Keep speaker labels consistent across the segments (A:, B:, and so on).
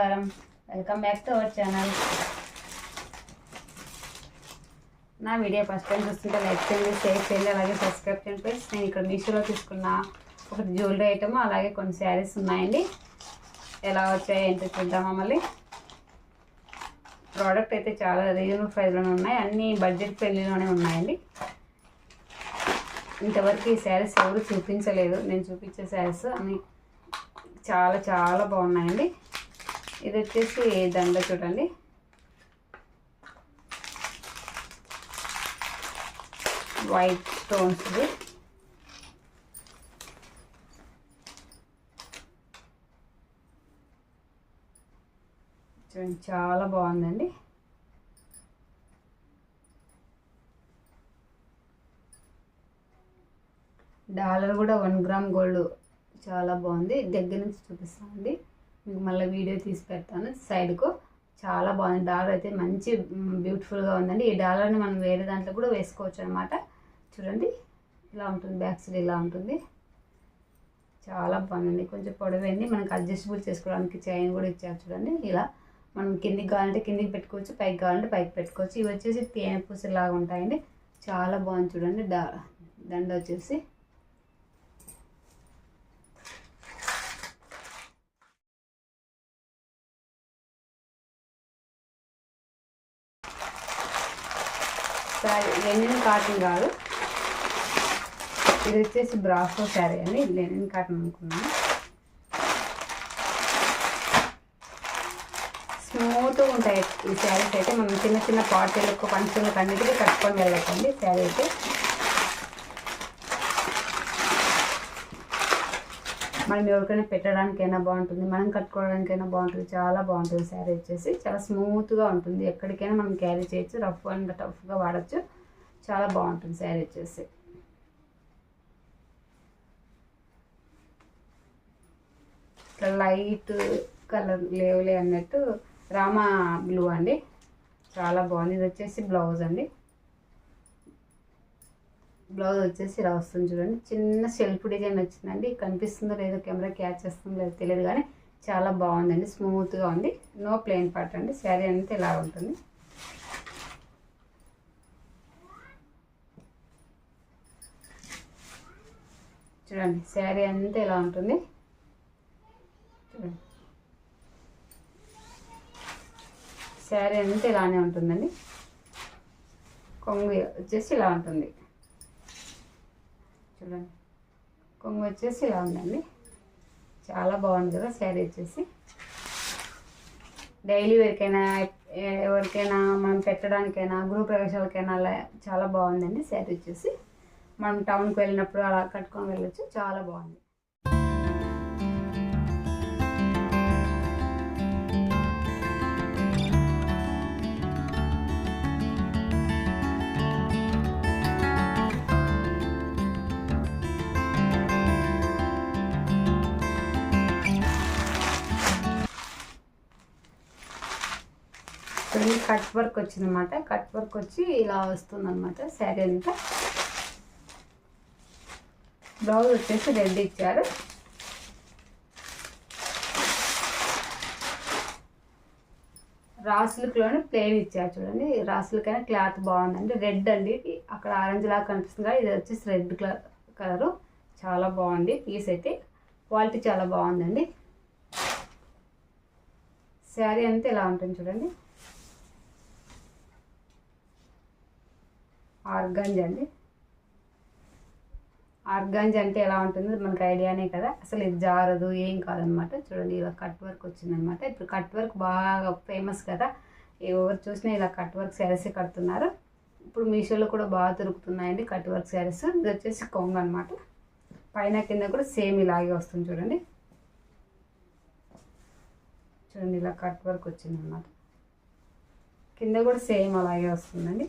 A: నమస్కారం, welcome back to our channel. నా video first time చూస్తుంటే లైక్ చేయండి, షేర్ చేయండి, అలాగే సబ్స్క్రైబ్ చేయండి ఫ్రెండ్స్. నేను ఇక్కడ మీషోలో తీసుకున్న ఒక జ్యువెలరీ ఐటమ్, అలాగే కొన్ని శారీస్ ఉన్నాయండి. ఎలా వచ్చాయి ఏంటో చూద్దామా. మళ్ళీ ప్రోడక్ట్ అయితే చాలా రీజనబుల్ ప్రైస్లోనే ఉన్నాయి, అన్నీ బడ్జెట్ ఫ్రెండ్లీలోనే ఉన్నాయండి. ఇంతవరకు ఈ శారీస్ ఎవరు చూపించలేదు, నేను చూపించే శారీస్ అన్నీ చాలా చాలా బాగున్నాయండి. ఇది వచ్చేసి దండ చూడండి, వైట్ స్టోన్స్. చూడండి చాలా బాగుందండి. డాలర్ కూడా 1 గ్రామ్ గోల్డ్ చాలా బాగుంది. దగ్గర నుంచి చూపిస్తానండి మీకు, మళ్ళీ వీడియో తీసి పెడతాను సైడ్కు. చాలా బాగుంది. డాలర్ అయితే మంచి బ్యూటిఫుల్గా ఉందండి. ఈ డాలర్ని మనం వేరే దాంట్లో కూడా వేసుకోవచ్చు అనమాట. చూడండి ఇలా ఉంటుంది, బ్యాక్ సైడ్ ఇలా ఉంటుంది. చాలా బాగుందండి. కొంచెం పొడవైంది, మనకి అడ్జస్టబుల్ చేసుకోవడానికి చైన్ కూడా ఇచ్చారు చూడండి. ఇలా మనం కిందికి కావాలంటే కిందికి పెట్టుకోవచ్చు, పైకి కావాలంటే పైకి పెట్టుకోవచ్చు. ఇవి వచ్చేసి తేనె పూసలాగా ఉంటాయండి. చాలా బాగుంది చూడండి. దండ వచ్చేసి లెనిన్ కాటన్ కాదు, ఇది వచ్చేసి బ్రాసో శారీ అండి. లెనిన్ కాటన్ అనుకున్నాను. స్మూత్గా ఉంటాయి ఈ శారీస్ అయితే. మనం చిన్న చిన్న పార్టీలకు ఫంక్షన్లకు అన్నిటికీ కట్టుకొని వెళ్ళకండి. శారీ అయితే మనం ఎవరికైనా పెట్టడానికైనా బాగుంటుంది, మనం కట్టుకోవడానికైనా బాగుంటుంది. చాలా బాగుంటుంది శారీ వచ్చేసి. చాలా స్మూత్గా ఉంటుంది, ఎక్కడికైనా మనం క్యారీ చేయొచ్చు, రఫ్ అండ్ టఫ్గా వాడచ్చు. చాలా బాగుంటుంది శారీ వచ్చేసి. లైట్ కలర్ లేవులే అన్నట్టు రామా బ్లూ అండి, చాలా బాగుంది. ఇది వచ్చేసి బ్లౌజ్ అండి. బ్లౌజ్ వచ్చేసి ఇలా వస్తుంది చూడండి. చిన్న సెల్ఫ్ డిజైన్ వచ్చిందండి. కనిపిస్తుందో లేదో, కెమెరా క్యాచ్ చేస్తుందో లేదో తెలియదు, కానీ చాలా బాగుందండి. స్మూత్గా ఉంది. నో ప్లెయిన్ పార్ట్ అండి. శారీ అంతా ఇలా ఉంటుంది. చూడండి శారీ అంతా ఇలా ఉంటుంది. చూడండి శారీ అంతా ఇలానే ఉంటుందండి. కొంగు వచ్చేసి ఇలా ఉంటుంది. చూడండి కొంగు వచ్చేసి ఇలా ఉందండి. చాలా బాగుంది కదా శారీ వచ్చేసి. డైలీ వేర్కైనా, ఎవరికైనా మనం పెట్టడానికైనా, గృహప్రవేశాలకైనా అలా చాలా బాగుందండి శారీ వచ్చేసి. మనం టౌన్కి వెళ్ళినప్పుడు అలా కట్టుకొని వెళ్ళొచ్చు. చాలా బాగుంది. కట్ వర్క్ వచ్చిందన్నమాట. కట్ వర్క్ వచ్చి ఇలా వస్తుందన్నమాట శారీ అంతా. బ్లౌజ్ వచ్చేసి రెడ్ ఇచ్చారు. రాసులకులోనే ప్లెయిన్ ఇచ్చారు చూడండి. రాసులకైనా క్లాత్ బాగుందండి. రెడ్ అండి, అక్కడ ఆరెంజ్ లాగా కనిపిస్తుంది కదా, ఇది వచ్చేసి రెడ్ కలరు. చాలా బాగుంది పీస్ అయితే. క్వాలిటీ చాలా బాగుందండి. శారీ అంతా ఇలా ఉంటుంది చూడండి. ఆర్గాంజ్ అండి. ఆర్గాంజ్ అంటే ఎలా ఉంటుందో మనకు ఐడియానే కదా, అసలు ఇది జారదు ఏం కాదనమాట. చూడండి ఇలా కట్ వర్క్ వచ్చిందనమాట. ఇప్పుడు కట్ వర్క్ బాగా ఫేమస్ కదా, ఎవరు చూసినా ఇలా కట్ వర్క్ శారీసే కడుతున్నారు. ఇప్పుడు మీషోలో కూడా బాగా దొరుకుతున్నాయండి కట్ వర్క్ శారీస్. ఇది వచ్చేసి కొంగు అనమాట. పైన కింద కూడా సేమ్ ఇలాగే వస్తుంది చూడండి. చూడండి ఇలా కట్ వర్క్ వచ్చిందనమాట. కింద కూడా సేమ్ అలాగే వస్తుందండి.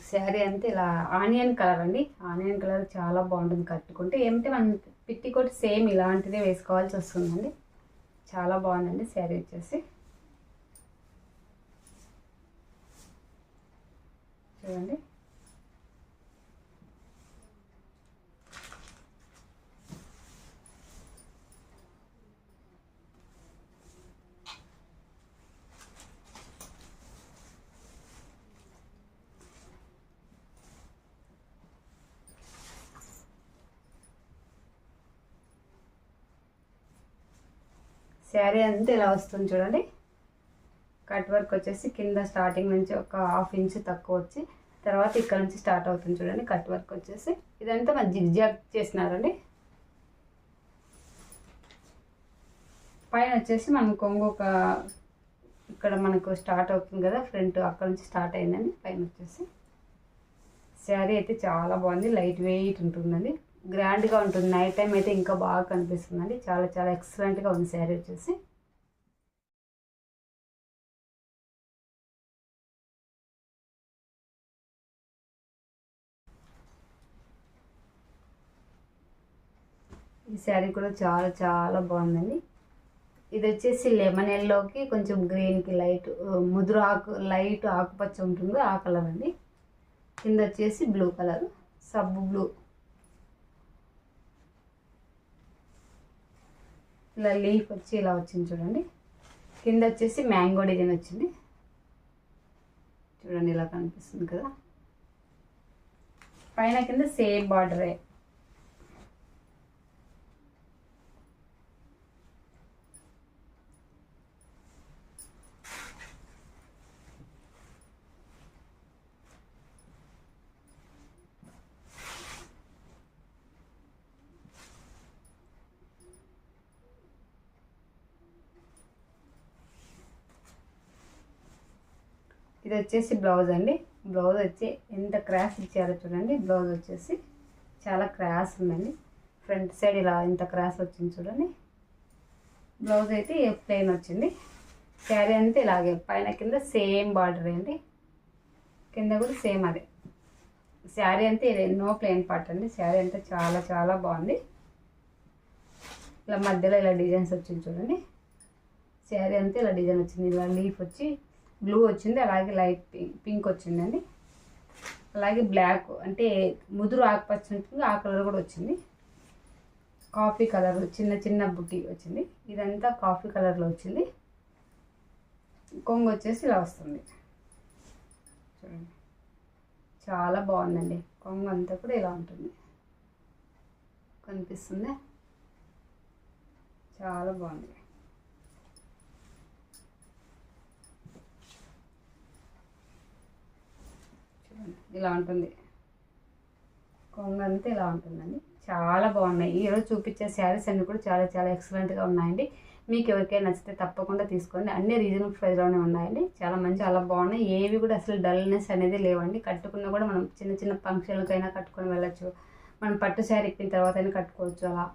A: శారీ అంతా ఇలా ఆనియన్ కలర్ అండి. ఆనియన్ కలర్ చాలా బాగుంటుంది కట్టుకుంటే. ఏమిటి మనం పిట్టికోట్ సేమ్ ఇలాంటిదే వేసుకోవాల్సి వస్తుందండి. చాలా బాగుందండి శారీ వచ్చేసి. చూడండి శారీ అంతా ఇలా వస్తుంది చూడండి. కట్ వర్క్ వచ్చేసి కింద స్టార్టింగ్ నుంచి ఒక 1/2 ఇంచ్ తక్కువ వచ్చి తర్వాత ఇక్కడ నుంచి స్టార్ట్ అవుతుంది చూడండి. కట్ వర్క్ వచ్చేసి ఇదంతా మన జిగ్జాగ్ చేసినారండి. పైన వచ్చేసి మనం కొంగు ఒక ఇక్కడ మనకు స్టార్ట్ అవుతుంది కదా ఫ్రంట్, అక్కడ నుంచి స్టార్ట్ అయిందండి. పైన వచ్చేసి శారీ అయితే చాలా బాగుంది, లైట్ వెయిట్ ఉంటుందండి, గ్రాండ్గా ఉంటుంది. నైట్ టైం అయితే ఇంకా బాగా కనిపిస్తుందండి. చాలా చాలా ఎక్సలెంట్గా ఉంది శారీ వచ్చేసి. ఈ శారీ కూడా చాలా చాలా బాగుందండి. ఇది వచ్చేసి లెమన్ ఎల్లోకి కొంచెం గ్రీన్కి లైట్ ముదురు ఆకు, లైట్ ఆకుపచ్చ ఉంటుంది ఆ కలర్ అండి. కింద వచ్చేసి బ్లూ కలర్, సబ్బు బ్లూ, ఇలా లీఫ్ వచ్చి ఇలా వచ్చింది చూడండి. కింద వచ్చేసి మ్యాంగో డిజైన్ వచ్చింది చూడండి, ఇలా కనిపిస్తుంది కదా. పైన కింద సేమ్ బార్డరే. ఇది వచ్చేసి బ్లౌజ్ అండి. బ్లౌజ్ వచ్చి ఎంత క్రాస్ ఇచ్చారో చూడండి. బ్లౌజ్ వచ్చేసి చాలా క్రాస్ ఉందండి. ఫ్రంట్ సైడ్ ఇలా ఇంత క్రాస్ వచ్చింది చూడండి. బ్లౌజ్ అయితే ప్లెయిన్ వచ్చింది. శారీ అంతా ఇలాగే పైన కింద సేమ్ బార్డర్ అండి, కింద కూడా సేమ్ అదే. శారీ అంతా నో ప్లెయిన్ పార్ట్ అండి. శారీ అంతా చాలా చాలా బాగుంది. ఇలా మధ్యలో ఇలా డిజైన్స్ వచ్చింది చూడండి. శారీ అంతా ఇలా డిజైన్ వచ్చింది. ఇలా లీఫ్ వచ్చి బ్లూ వచ్చింది, అలాగే లైట్ పింక్ వచ్చిందండి, అలాగే బ్లాక్ అంటే ముదురు ఆకుపచ్చ ఉంటుంది ఆ కలర్ కూడా వచ్చింది. కాఫీ కలర్ చిన్న చిన్న బుట్టి వచ్చింది. ఇదంతా కాఫీ కలర్లో వచ్చింది. కొంగు వచ్చేసి ఇలా వస్తుంది చూడండి, చాలా బాగుందండి. కొంగు అంతా కూడా ఇలా ఉంటుంది, కనిపిస్తుంది, చాలా బాగుంది. ఇలా ఉంటుంది, కొంగు అంతా ఇలా ఉంటుందండి. చాలా బాగున్నాయి. ఈరోజు చూపించే శారీస్ అన్నీ కూడా చాలా చాలా ఎక్సలెంట్గా ఉన్నాయండి. మీకు ఎవరికైనా నచ్చితే తప్పకుండా తీసుకోండి. అన్ని రీజనబుల్ ప్రైస్లోనే ఉన్నాయండి. చాలా మంచి, చాలా బాగున్నాయి. ఏవి కూడా అసలు డల్నెస్ అనేది లేవండి. కట్టుకున్నా కూడా మనం చిన్న చిన్న ఫంక్షన్లకైనా కట్టుకొని వెళ్ళచ్చు. మనం పట్టు శారీ ఇప్పిన తర్వాత అయినా కట్టుకోవచ్చు. అలా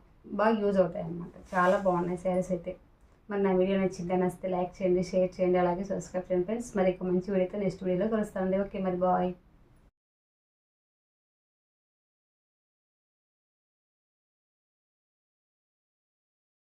A: బాగా యూజ్ అవుతాయి అన్నమాట. చాలా బాగున్నాయి శారీస్ అయితే. మరి నా వీడియో నచ్చితే లైక్ చేయండి, షేర్ చేయండి, అలాగే సబ్స్క్రైబ్ చేయండి ఫ్రెండ్స్. మరి ఇక మంచి వీడియోతో నెక్స్ట్ వీడియోలో కలుస్తామండి. ఓకే మరి బాయ్.